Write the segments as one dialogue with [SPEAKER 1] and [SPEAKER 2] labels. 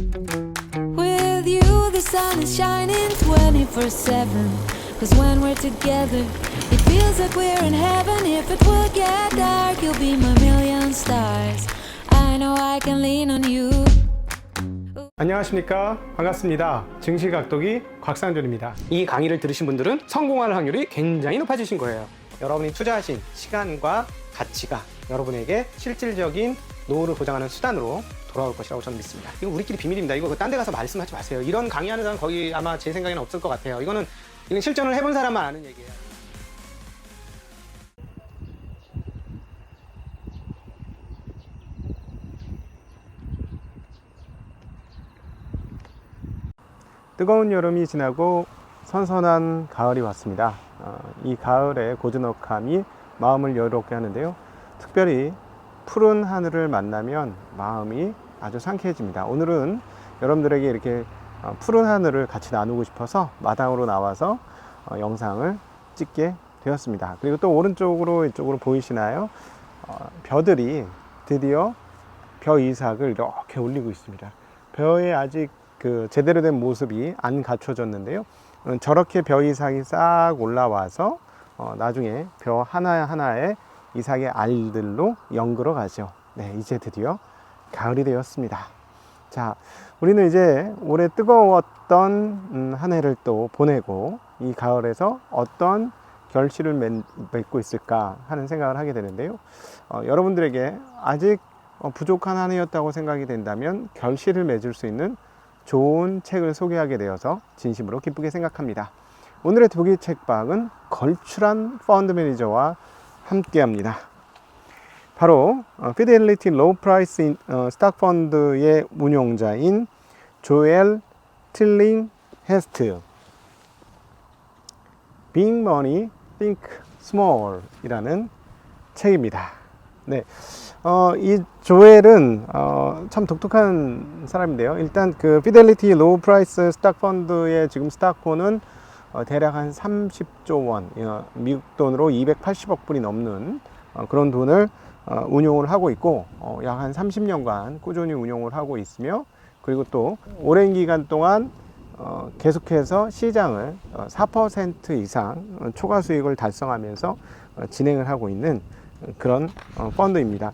[SPEAKER 1] With you the sun is shining 24/7. Cause when we're together it feels like we're in heaven. If it will get dark you'll be my million stars. I know I can lean on you.
[SPEAKER 2] 안녕하십니까, 반갑습니다. 증시각도기 곽상준입니다. 이 강의를 들으신 분들은 성공할 확률이 굉장히 높아지신 거예요. 여러분이 투자하신 시간과 가치가 여러분에게 실질적인 노후를 보장하는 수단으로 돌아올 것이라고 저는 믿습니다. 이거 우리끼리 비밀입니다. 이거 딴 데 가서 말씀하지 마세요. 이런 강의하는 사람 거의 아마 제 생각에는 없을 것 같아요. 이건 실전을 해본 사람만 아는 얘기예요. 뜨거운 여름이 지나고 선선한 가을이 왔습니다. 이 가을의 고즈넉함이 마음을 여유롭게 하는데요. 특별히 푸른 하늘을 만나면 마음이 아주 상쾌해집니다. 오늘은 여러분들에게 이렇게 푸른 하늘을 같이 나누고 싶어서 마당으로 나와서 영상을 찍게 되었습니다. 그리고 또 오른쪽으로 이쪽으로 보이시나요? 벼들이 드디어 벼 이삭을 이렇게 올리고 있습니다. 벼에 아직 제대로 된 모습이 안 갖춰졌는데요. 저렇게 벼 이삭이 싹 올라와서 나중에 벼 하나하나의 이삭의 알들로 연그러 가죠. 네, 이제 드디어 가을이 되었습니다. 자, 우리는 이제 올해 뜨거웠던 한 해를 또 보내고 이 가을에서 어떤 결실을 맺고 있을까 하는 생각을 하게 되는데요. 여러분들에게 아직 부족한 한 해였다고 생각이 된다면 결실을 맺을 수 있는 좋은 책을 소개하게 되어서 진심으로 기쁘게 생각합니다. 오늘의 도기 책방은 걸출한 펀드 매니저와 함께 합니다. 바로 피델리티 로우 프라이스 스탁 펀드의 운용자인 조엘 틸링헤스트, Big Money Think Small 이라는 책입니다. 네, 이 조엘은 참 독특한 사람인데요. 일단 피델리티 로우 프라이스 스탁 펀드의 지금 스탁폰은 대략 한 30조 원, 미국 돈으로 280억 불이 넘는 그런 돈을 운용을 하고 있고, 약 한 30년간 꾸준히 운용을 하고 있으며, 그리고 또 오랜 기간 동안 계속해서 시장을 4% 이상 초과 수익을 달성하면서 진행을 하고 있는 그런 펀드입니다.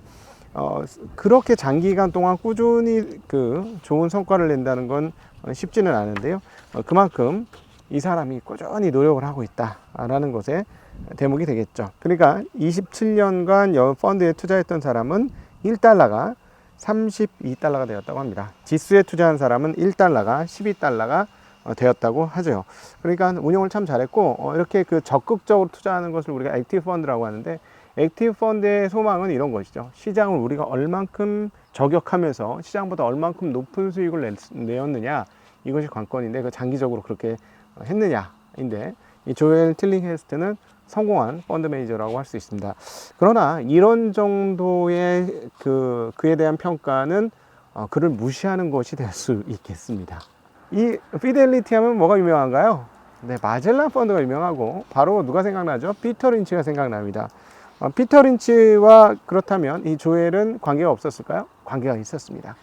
[SPEAKER 2] 그렇게 장기간 동안 꾸준히 좋은 성과를 낸다는 건 쉽지는 않은데요. 그만큼 이 사람이 꾸준히 노력을 하고 있다라는 것에 대목이 되겠죠. 그러니까 27년간 펀드에 투자했던 사람은 1달러가 32달러가 되었다고 합니다. 지수에 투자한 사람은 1달러가 12달러가 되었다고 하죠. 그러니까 운용을 참 잘했고, 이렇게 적극적으로 투자하는 것을 우리가 액티브 펀드라고 하는데, 액티브 펀드의 소망은 이런 것이죠. 시장을 우리가 얼만큼 저격하면서 시장보다 얼만큼 높은 수익을 내었느냐, 이것이 관건인데 장기적으로 그렇게 했느냐인데, 이 조엘 틸링헤스트는 성공한 펀드 매니저라고 할 수 있습니다. 그러나 이런 정도의 그에 대한 평가는 그를 무시하는 것이 될 수 있겠습니다. 이 피델리티 하면 뭐가 유명한가요? 네, 마젤란 펀드가 유명하고, 바로 누가 생각나죠? 피터 린치가 생각납니다. 피터 린치와 그렇다면 이 조엘은 관계가 없었을까요? 관계가 있었습니다.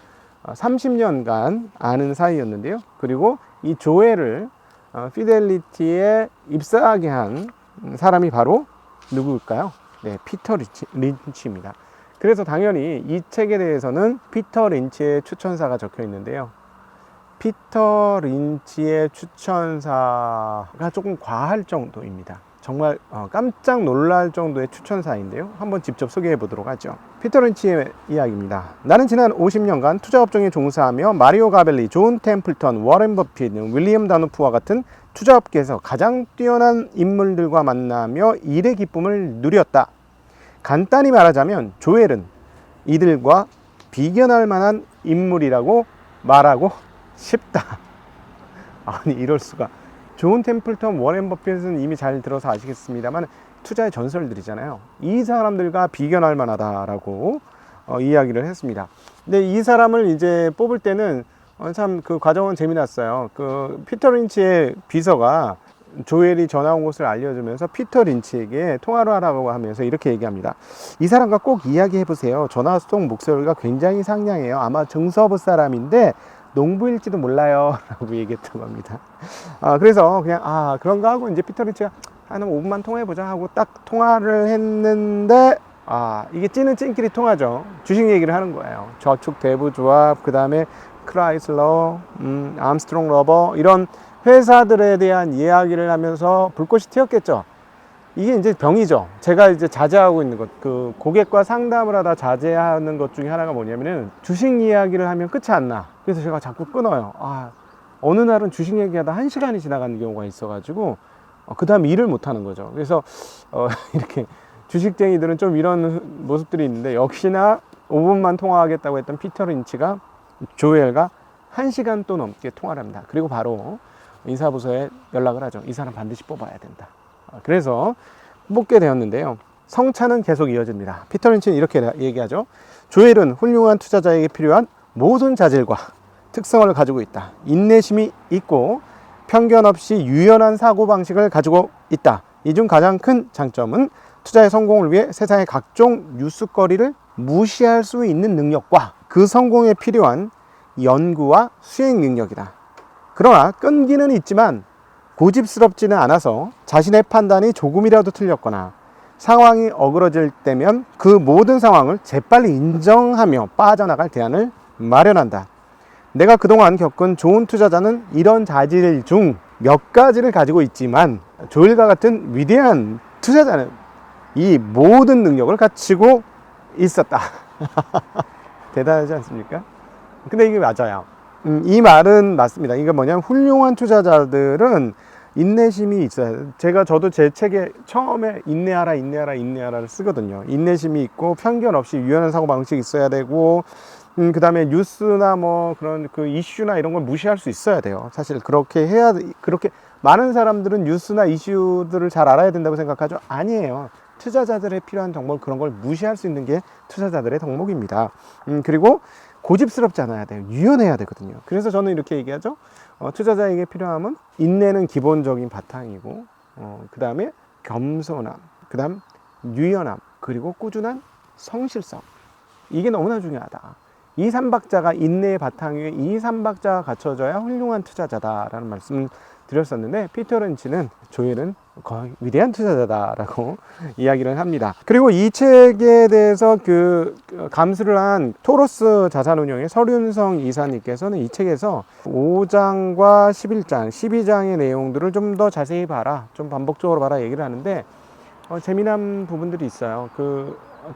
[SPEAKER 2] 30년간 아는 사이였는데요. 그리고 이 조엘을 피델리티에 입사하게 한 사람이 바로 누구일까요? 네, 피터 린치입니다. 그래서 당연히 이 책에 대해서는 피터 린치의 추천사가 적혀 있는데요. 피터 린치의 추천사가 조금 과할 정도입니다. 정말 깜짝 놀랄 정도의 추천사인데요. 한번 직접 소개해 보도록 하죠. 피터 린치의 이야기입니다. 나는 지난 50년간 투자업종에 종사하며 마리오 가벨리, 존 템플턴, 워렌 버핏, 윌리엄 다노프와 같은 투자업계에서 가장 뛰어난 인물들과 만나며 일의 기쁨을 누렸다. 간단히 말하자면 조엘은 이들과 비견할 만한 인물이라고 말하고 싶다. 아니, 이럴 수가. 존 템플턴, 워렌 버핏은 이미 잘 들어서 아시겠습니다만 투자의 전설들이잖아요. 이 사람들과 비견할 만하다라고 이야기를 했습니다. 근데 이 사람을 이제 뽑을 때는 참 과정은 재미났어요. 피터 린치의 비서가 조엘이 전화 온 것을 알려주면서 피터 린치에게 통화를 하라고 하면서 이렇게 얘기합니다. 이 사람과 꼭 이야기해 보세요. 전화 속 목소리가 굉장히 상냥해요. 아마 정서부 사람인데 농부일지도 몰라요 라고 얘기했던 겁니다. 그래서 그냥 그런가 하고 이제 피터 린치가 한 5분만 통화해보자 하고 딱 통화를 했는데 이게 찌는 찐끼리 통하죠. 주식 얘기를 하는 거예요. 저축 대부 조합, 그 다음에 크라이슬러, 암스트롱 러버, 이런 회사들에 대한 이야기를 하면서 불꽃이 튀었겠죠. 이게 이제 병이죠. 제가 이제 자제하고 있는 것, 그 고객과 상담을 하다 자제하는 것 중에 하나가 뭐냐면은 주식 이야기를 하면 끝이 안 나. 그래서 제가 자꾸 끊어요. 어느 날은 주식 얘기하다 1시간이 지나가는 경우가 있어가지고 그 다음 일을 못 하는 거죠. 그래서 이렇게 주식쟁이들은 좀 이런 모습들이 있는데, 역시나 5분만 통화하겠다고 했던 피터 린치가 조엘과 1시간 또 넘게 통화를 합니다. 그리고 바로 인사부서에 연락을 하죠. 이 사람 반드시 뽑아야 된다. 그래서 뽑게 되었는데요. 성차는 계속 이어집니다. 피터 린치는 이렇게 얘기하죠. 조엘은 훌륭한 투자자에게 필요한 모든 자질과 특성을 가지고 있다. 인내심이 있고 편견 없이 유연한 사고방식을 가지고 있다. 이 중 가장 큰 장점은 투자의 성공을 위해 세상의 각종 뉴스거리를 무시할 수 있는 능력과 그 성공에 필요한 연구와 수행 능력이다. 그러나 끈기는 있지만 고집스럽지는 않아서 자신의 판단이 조금이라도 틀렸거나 상황이 어그러질 때면 그 모든 상황을 재빨리 인정하며 빠져나갈 대안을 마련한다. 내가 그동안 겪은 좋은 투자자는 이런 자질 중 몇 가지를 가지고 있지만 조엘과 같은 위대한 투자자는 이 모든 능력을 갖추고 있었다. 대단하지 않습니까? 근데 이게 맞아요. 이 말은 맞습니다. 이게 뭐냐면 훌륭한 투자자들은 인내심이 있어요. 저도 제 책에 처음에 인내하라를 쓰거든요. 인내심이 있고 편견 없이 유연한 사고방식이 있어야 되고, 그 다음에 뉴스나 뭐 그런 그 이슈나 이런 걸 무시할 수 있어야 돼요. 사실 그렇게 많은 사람들은 뉴스나 이슈들을 잘 알아야 된다고 생각하죠. 아니에요. 투자자들의 필요한 정보, 그런 걸 무시할 수 있는 게 투자자들의 덕목입니다. 그리고 고집스럽지 않아야 돼요. 유연해야 되거든요. 그래서 저는 이렇게 얘기하죠. 투자자에게 필요함은 인내는 기본적인 바탕이고, 그 다음에 겸손함, 그 다음 유연함, 그리고 꾸준한 성실성. 이게 너무나 중요하다. 이 3박자가 인내의 바탕 위에 이 3박자가 갖춰져야 훌륭한 투자자다라는 말씀을 드렸었는데, 피터 린치는 조엘은 거의 위대한 투자자다라고 이야기를 합니다. 그리고 이 책에 대해서 감수를 한 토로스 자산운용의 설윤성 이사님께서는 이 책에서 5장과 11장, 12장의 내용들을 좀 더 자세히 봐라, 좀 반복적으로 봐라 얘기를 하는데, 재미난 부분들이 있어요.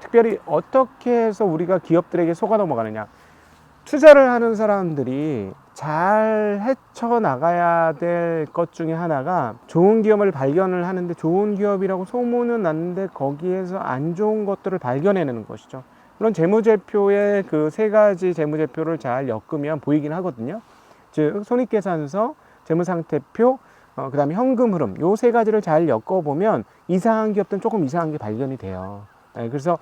[SPEAKER 2] 특별히 어떻게 해서 우리가 기업들에게 속아 넘어가느냐. 투자를 하는 사람들이 잘 헤쳐나가야 될 것 중에 하나가, 좋은 기업을 발견을 하는데 좋은 기업이라고 소문은 났는데 거기에서 안 좋은 것들을 발견해내는 것이죠. 물론 재무제표에 그 3가지 재무제표를 잘 엮으면 보이긴 하거든요. 즉 손익계산서, 재무상태표, 그 다음에 현금 흐름, 요 3가지를 잘 엮어보면 이상한 기업들은 조금 이상한 게 발견이 돼요. 그래서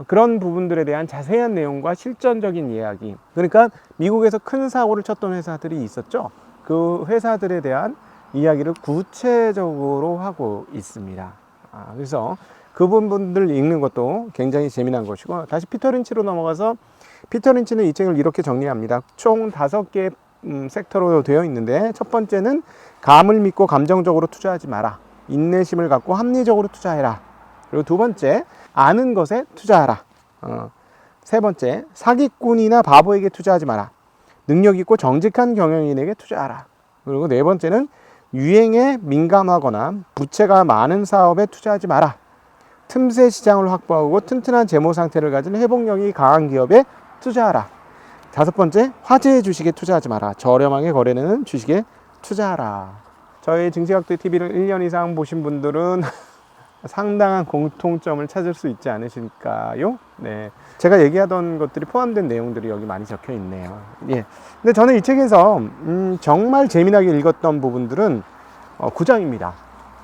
[SPEAKER 2] 그런 부분들에 대한 자세한 내용과 실전적인 이야기, 그러니까 미국에서 큰 사고를 쳤던 회사들이 있었죠. 그 회사들에 대한 이야기를 구체적으로 하고 있습니다. 그래서 그 부분들 읽는 것도 굉장히 재미난 것이고, 다시 피터 린치로 넘어가서, 피터 린치는 이 책을 이렇게 정리합니다. 총 5개의 섹터로 되어 있는데, 첫 번째는 감을 믿고 감정적으로 투자하지 마라. 인내심을 갖고 합리적으로 투자해라. 그리고 두 번째, 아는 것에 투자하라. 세 번째, 사기꾼이나 바보에게 투자하지 마라. 능력 있고 정직한 경영인에게 투자하라. 그리고 네 번째는 유행에 민감하거나 부채가 많은 사업에 투자하지 마라. 틈새 시장을 확보하고 튼튼한 재무 상태를 가진 회복력이 강한 기업에 투자하라. 다섯 번째, 화제의 주식에 투자하지 마라. 저렴하게 거래되는 주식에 투자하라. 저희 증시각도의 TV를 1년 이상 보신 분들은 상당한 공통점을 찾을 수 있지 않으실까요? 네. 제가 얘기하던 것들이 포함된 내용들이 여기 많이 적혀 있네요. 예. 근데 저는 이 책에서 정말 재미나게 읽었던 부분들은 9장입니다.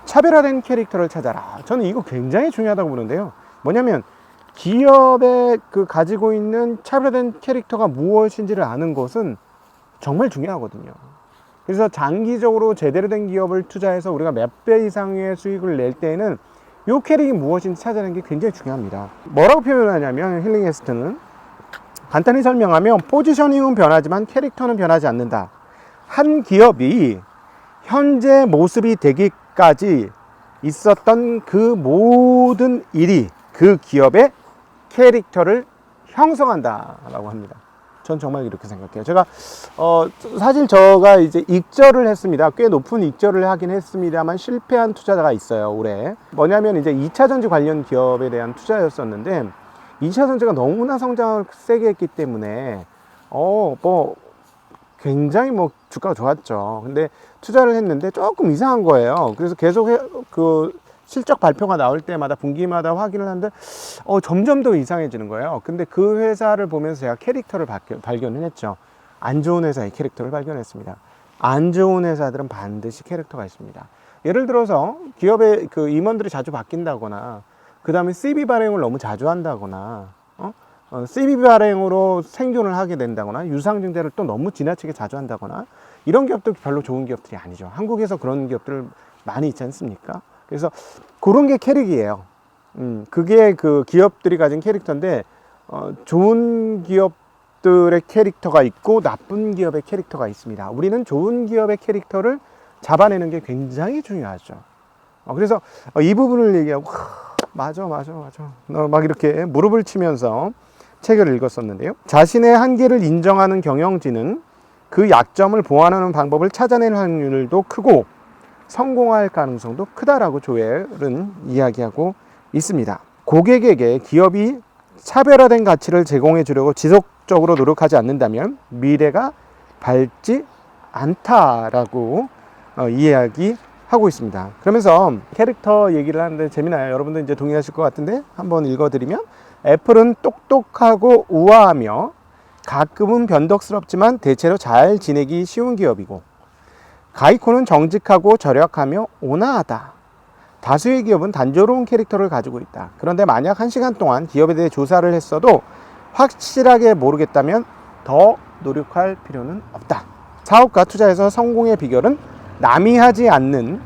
[SPEAKER 2] 차별화된 캐릭터를 찾아라. 저는 이거 굉장히 중요하다고 보는데요. 뭐냐면 기업에 가지고 있는 차별화된 캐릭터가 무엇인지를 아는 것은 정말 중요하거든요. 그래서 장기적으로 제대로 된 기업을 투자해서 우리가 몇 배 이상의 수익을 낼 때에는 이 캐릭이 무엇인지 찾아내는 게 굉장히 중요합니다. 뭐라고 표현하냐면 힐링 헤스트는 간단히 설명하면 포지셔닝은 변하지만 캐릭터는 변하지 않는다. 한 기업이 현재 모습이 되기까지 있었던 그 모든 일이 그 기업의 캐릭터를 형성한다라고 합니다. 전 정말 이렇게 생각해요. 제가 사실 제가 이제 익절을 했습니다. 꽤 높은 익절을 하긴 했습니다만 실패한 투자가 있어요, 올해. 뭐냐면 이제 2차 전지 관련 기업에 대한 투자였었는데 2차 전지가 너무나 성장을 세게 했기 때문에 굉장히 주가가 좋았죠. 근데 투자를 했는데 조금 이상한 거예요. 그래서 계속 그 실적 발표가 나올 때마다 분기마다 확인을 하는데 점점 더 이상해지는 거예요. 근데 그 회사를 보면서 제가 캐릭터를 발견을 했죠. 안 좋은 회사의 캐릭터를 발견했습니다. 안 좋은 회사들은 반드시 캐릭터가 있습니다. 예를 들어서 기업의 그 임원들이 자주 바뀐다거나 그 다음에 CV 발행을 너무 자주 한다거나 CV 발행으로 생존을 하게 된다거나 유상증자를 또 너무 지나치게 자주 한다거나 이런 기업도 별로 좋은 기업들이 아니죠. 한국에서 그런 기업들 많이 있지 않습니까? 그래서 그런 게 캐릭이에요. 그게 그 기업들이 가진 캐릭터인데 좋은 기업들의 캐릭터가 있고 나쁜 기업의 캐릭터가 있습니다. 우리는 좋은 기업의 캐릭터를 잡아내는 게 굉장히 중요하죠. 그래서 이 부분을 얘기하고 맞아 막 이렇게 무릎을 치면서 책을 읽었었는데요. 자신의 한계를 인정하는 경영진은 그 약점을 보완하는 방법을 찾아낼 확률도 크고 성공할 가능성도 크다라고 조엘은 이야기하고 있습니다. 고객에게 기업이 차별화된 가치를 제공해 주려고 지속적으로 노력하지 않는다면 미래가 밝지 않다라고 이야기하고 있습니다. 그러면서 캐릭터 얘기를 하는데 재미나요. 여러분도 이제 동의하실 것 같은데 한번 읽어드리면 애플은 똑똑하고 우아하며 가끔은 변덕스럽지만 대체로 잘 지내기 쉬운 기업이고 가이코는 정직하고 절약하며 온화하다. 다수의 기업은 단조로운 캐릭터를 가지고 있다. 그런데 만약 1시간 동안 기업에 대해 조사를 했어도 확실하게 모르겠다면 더 노력할 필요는 없다. 사업과 투자에서 성공의 비결은 남이 하지 않는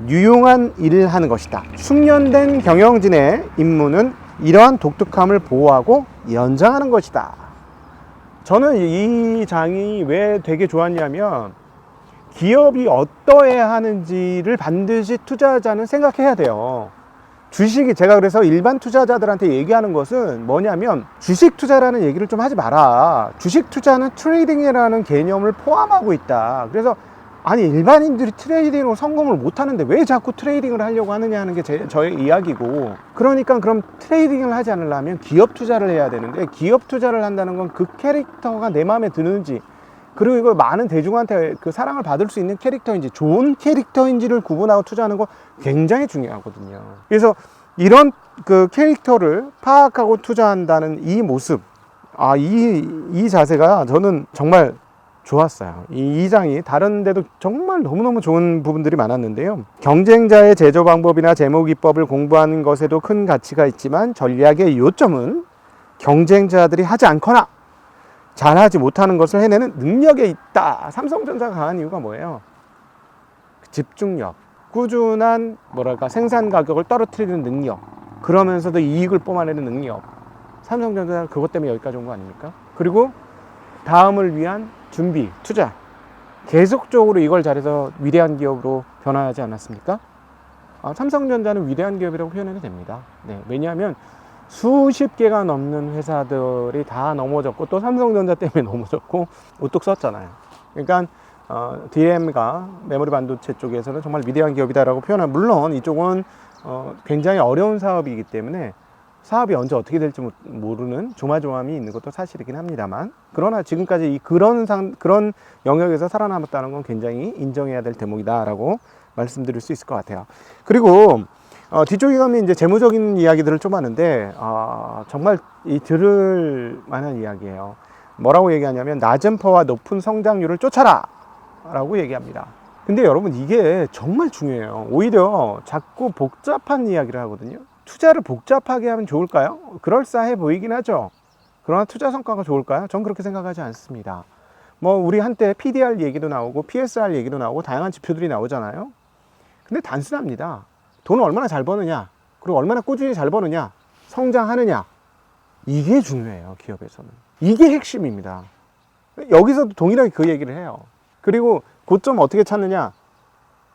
[SPEAKER 2] 유용한 일을 하는 것이다. 숙련된 경영진의 임무는 이러한 독특함을 보호하고 연장하는 것이다. 저는 이 장이 왜 되게 좋았냐면 기업이 어떠해야 하는지를 반드시 투자자는 생각해야 돼요. 주식이 제가 그래서 일반 투자자들한테 얘기하는 것은 뭐냐면 주식 투자라는 얘기를 좀 하지 마라. 주식 투자는 트레이딩이라는 개념을 포함하고 있다. 그래서 아니 일반인들이 트레이딩으로 성공을 못하는데 왜 자꾸 트레이딩을 하려고 하느냐 하는 게 저의 이야기고, 그러니까 그럼 트레이딩을 하지 않으려면 기업 투자를 해야 되는데 기업 투자를 한다는 건 그 캐릭터가 내 마음에 드는지, 그리고 이걸 많은 대중한테 그 사랑을 받을 수 있는 캐릭터인지 좋은 캐릭터인지를 구분하고 투자하는 거 굉장히 중요하거든요. 그래서 이런 그 캐릭터를 파악하고 투자한다는 이 모습, 이 자세가 저는 정말 좋았어요. 이 장이 다른 데도 정말 너무너무 좋은 부분들이 많았는데요. 경쟁자의 제조 방법이나 제모 기법을 공부하는 것에도 큰 가치가 있지만 전략의 요점은 경쟁자들이 하지 않거나 잘하지 못하는 것을 해내는 능력에 있다. 삼성전자가 강한 이유가 뭐예요? 집중력, 꾸준한 생산 가격을 떨어뜨리는 능력, 그러면서도 이익을 뿜어내는 능력. 삼성전자가 그것 때문에 여기까지 온 거 아닙니까? 그리고 다음을 위한 준비, 투자, 계속적으로 이걸 잘해서 위대한 기업으로 변화하지 않았습니까? 삼성전자는 위대한 기업이라고 표현해도 됩니다. 네, 왜냐하면 수십 개가 넘는 회사들이 다 넘어졌고 또 삼성전자 때문에 넘어졌고 우뚝 섰잖아요. 그러니까 DRAM과 메모리 반도체 쪽에서는 정말 위대한 기업이다라고 표현하면, 물론 이쪽은 굉장히 어려운 사업이기 때문에 사업이 언제 어떻게 될지 모르는 조마조함이 있는 것도 사실이긴 합니다만, 그러나 지금까지 그런 영역에서 살아남았다는 건 굉장히 인정해야 될 대목이다라고 말씀드릴 수 있을 것 같아요. 그리고 뒤쪽에 가면 이제 재무적인 이야기들을 좀 하는데 정말 들을 만한 이야기예요. 뭐라고 얘기하냐면 낮은 퍼와 높은 성장률을 쫓아라 라고 얘기합니다. 근데 여러분 이게 정말 중요해요. 오히려 자꾸 복잡한 이야기를 하거든요. 투자를 복잡하게 하면 좋을까요? 그럴싸해 보이긴 하죠. 그러나 투자 성과가 좋을까요? 전 그렇게 생각하지 않습니다. 우리 한때 PDR 얘기도 나오고 PSR 얘기도 나오고 다양한 지표들이 나오잖아요. 근데 단순합니다. 돈을 얼마나 잘 버느냐, 그리고 얼마나 꾸준히 잘 버느냐, 성장하느냐, 이게 중요해요, 기업에서는. 이게 핵심입니다. 여기서도 동일하게 그 얘기를 해요. 그리고 고점 어떻게 찾느냐?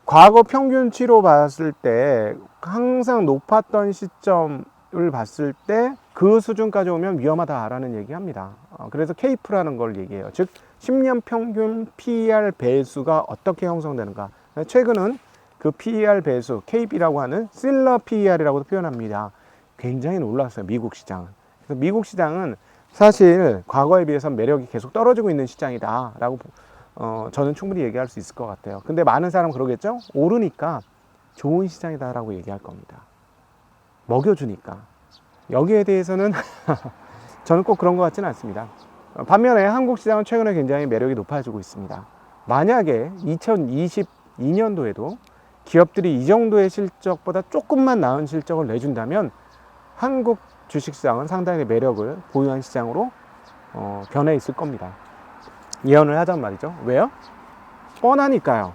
[SPEAKER 2] 과거 평균치로 봤을 때 항상 높았던 시점을 봤을 때 그 수준까지 오면 위험하다라는 얘기합니다. 그래서 케이프라는 걸 얘기해요. 즉 10년 평균 PER 배수가 어떻게 형성되는가. 최근은 그 PER 배수, KB라고 하는 실러 PER이라고도 표현합니다. 굉장히 놀랐어요, 미국 시장은. 그래서 미국 시장은 사실 과거에 비해서 매력이 계속 떨어지고 있는 시장이다라고 저는 충분히 얘기할 수 있을 것 같아요. 근데 많은 사람은 그러겠죠? 오르니까 좋은 시장이다라고 얘기할 겁니다. 먹여주니까. 여기에 대해서는 저는 꼭 그런 것 같지는 않습니다. 반면에 한국 시장은 최근에 굉장히 매력이 높아지고 있습니다. 만약에 2022년도에도 기업들이 이 정도의 실적보다 조금만 나은 실적을 내준다면 한국 주식시장은 상당히 매력을 보유한 시장으로 변해 있을 겁니다. 예언을 하단 말이죠. 왜요? 뻔하니까요.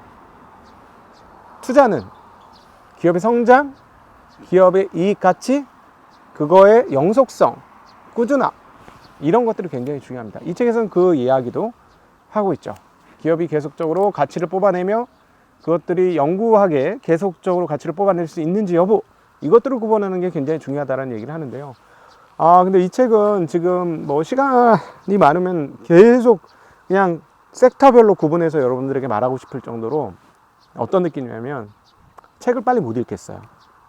[SPEAKER 2] 투자는 기업의 성장, 기업의 이익 가치, 그거의 영속성, 꾸준함, 이런 것들이 굉장히 중요합니다. 이 책에서는 그 이야기도 하고 있죠. 기업이 계속적으로 가치를 뽑아내며 그것들이 영구하게 계속적으로 가치를 뽑아낼 수 있는지 여부, 이것들을 구분하는 게 굉장히 중요하다는 얘기를 하는데요. 근데 이 책은 지금 뭐 시간이 많으면 계속 그냥 섹터별로 구분해서 여러분들에게 말하고 싶을 정도로 어떤 느낌이냐면 책을 빨리 못 읽겠어요.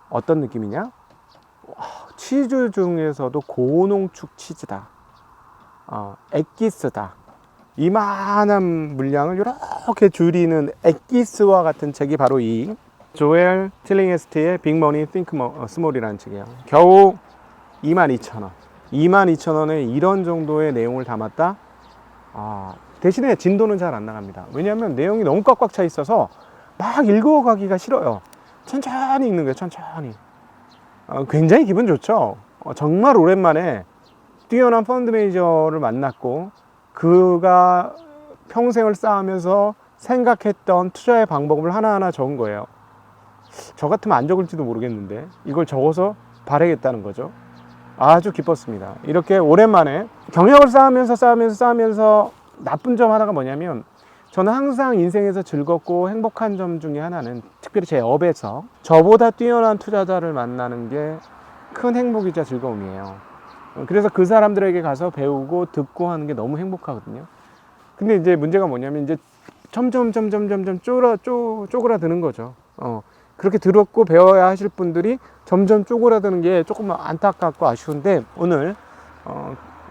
[SPEAKER 2] 어떤 느낌이냐? 치즈 중에서도 고농축 치즈다. 엑기스다. 이만한 물량을 이렇게 줄이는 엑기스와 같은 책이 바로 이 조엘 틸링헤스트의 빅머니 띵크 스몰이라는 책이에요. 겨우 22,000원. 22,000원에 이런 정도의 내용을 담았다. 대신에 진도는 잘 안 나갑니다. 왜냐하면 내용이 너무 꽉꽉 차 있어서 막 읽어가기가 싫어요. 천천히 읽는 거예요. 천천히. 굉장히 기분 좋죠. 정말 오랜만에 뛰어난 펀드 매니저를 만났고 그가 평생을 쌓으면서 생각했던 투자의 방법을 하나하나 적은 거예요. 저 같으면 안 적을지도 모르겠는데 이걸 적어서 발행했다는 거죠. 아주 기뻤습니다. 이렇게 오랜만에 경력을 쌓으면서 나쁜 점 하나가 뭐냐면 저는 항상 인생에서 즐겁고 행복한 점 중에 하나는 특별히 제 업에서 저보다 뛰어난 투자자를 만나는 게 큰 행복이자 즐거움이에요. 그래서 그 사람들에게 가서 배우고 듣고 하는 게 너무 행복하거든요. 근데 이제 문제가 뭐냐면 이제 점점 쪼그라드는 거죠. 그렇게 들었고 배워야 하실 분들이 점점 쪼그라드는 게 조금 안타깝고 아쉬운데 오늘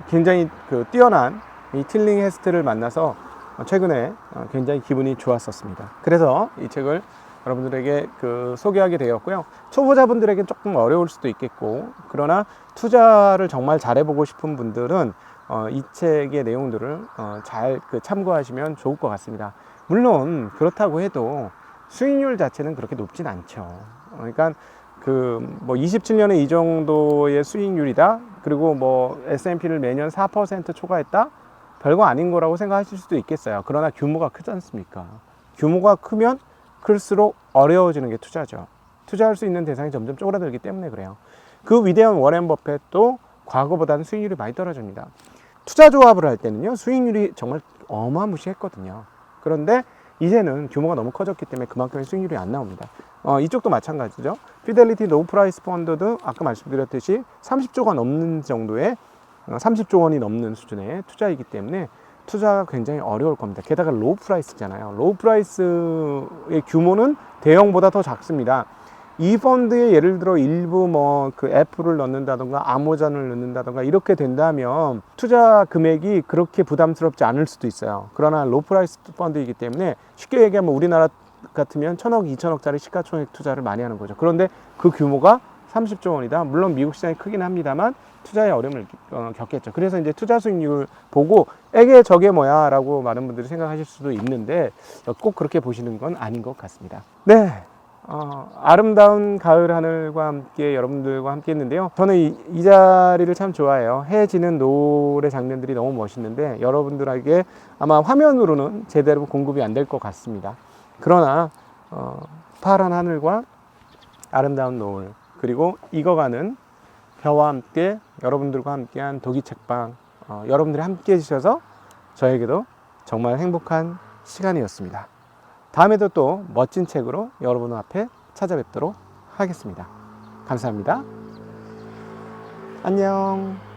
[SPEAKER 2] 굉장히 그 뛰어난 이 틸링 헤스트를 만나서 최근에 굉장히 기분이 좋았었습니다. 그래서 이 책을 여러분들에게 소개하게 되었고요. 초보자분들에게 조금 어려울 수도 있겠고 그러나 투자를 정말 잘해보고 싶은 분들은 이 책의 내용들을 잘 참고하시면 좋을 것 같습니다. 물론 그렇다고 해도 수익률 자체는 그렇게 높진 않죠. 그러니까 뭐 27년에 이 정도의 수익률이다. 그리고 뭐 S&P를 매년 4% 초과했다. 별거 아닌 거라고 생각하실 수도 있겠어요. 그러나 규모가 크지 않습니까? 규모가 크면 클수록 어려워지는 게 투자죠. 투자할 수 있는 대상이 점점 쪼그라들기 때문에 그래요. 그 위대한 워렌 버핏도 과거보다는 수익률이 많이 떨어집니다. 투자 조합을 할 때는요, 수익률이 정말 어마무시했거든요. 그런데 이제는 규모가 너무 커졌기 때문에 그만큼의 수익률이 안 나옵니다. 이쪽도 마찬가지죠. 피델리티 로우 프라이스 펀드도 아까 말씀드렸듯이 30조가 넘는 정도의 30조 원이 넘는 수준의 투자이기 때문에 투자가 굉장히 어려울 겁니다. 게다가 로우 프라이스잖아요. 로우 프라이스의 규모는 대형보다 더 작습니다. 이 펀드에 예를 들어 일부 애플을 넣는다던가 아마존을 넣는다던가 이렇게 된다면 투자 금액이 그렇게 부담스럽지 않을 수도 있어요. 그러나 로우 프라이스 펀드이기 때문에 쉽게 얘기하면 우리나라 같으면 1,000억, 2,000억짜리 시가총액 투자를 많이 하는 거죠. 그런데 그 규모가 30조 원이다. 물론 미국 시장이 크긴 합니다만 투자에 어려움을 겪겠죠. 그래서 이제 투자 수익률 보고 에게 저게 뭐야 라고 많은 분들이 생각하실 수도 있는데 꼭 그렇게 보시는 건 아닌 것 같습니다. 네. 아름다운 가을 하늘과 함께 여러분들과 함께 했는데요. 저는 이 자리를 참 좋아해요. 해 지는 노을의 장면들이 너무 멋있는데 여러분들에게 아마 화면으로는 제대로 공급이 안 될 것 같습니다. 그러나 파란 하늘과 아름다운 노을 그리고 익어가는 벼와 함께 여러분들과 함께한 독이 책방, 여러분들이 함께 해주셔서 저에게도 정말 행복한 시간이었습니다. 다음에도 또 멋진 책으로 여러분 앞에 찾아뵙도록 하겠습니다. 감사합니다. 안녕.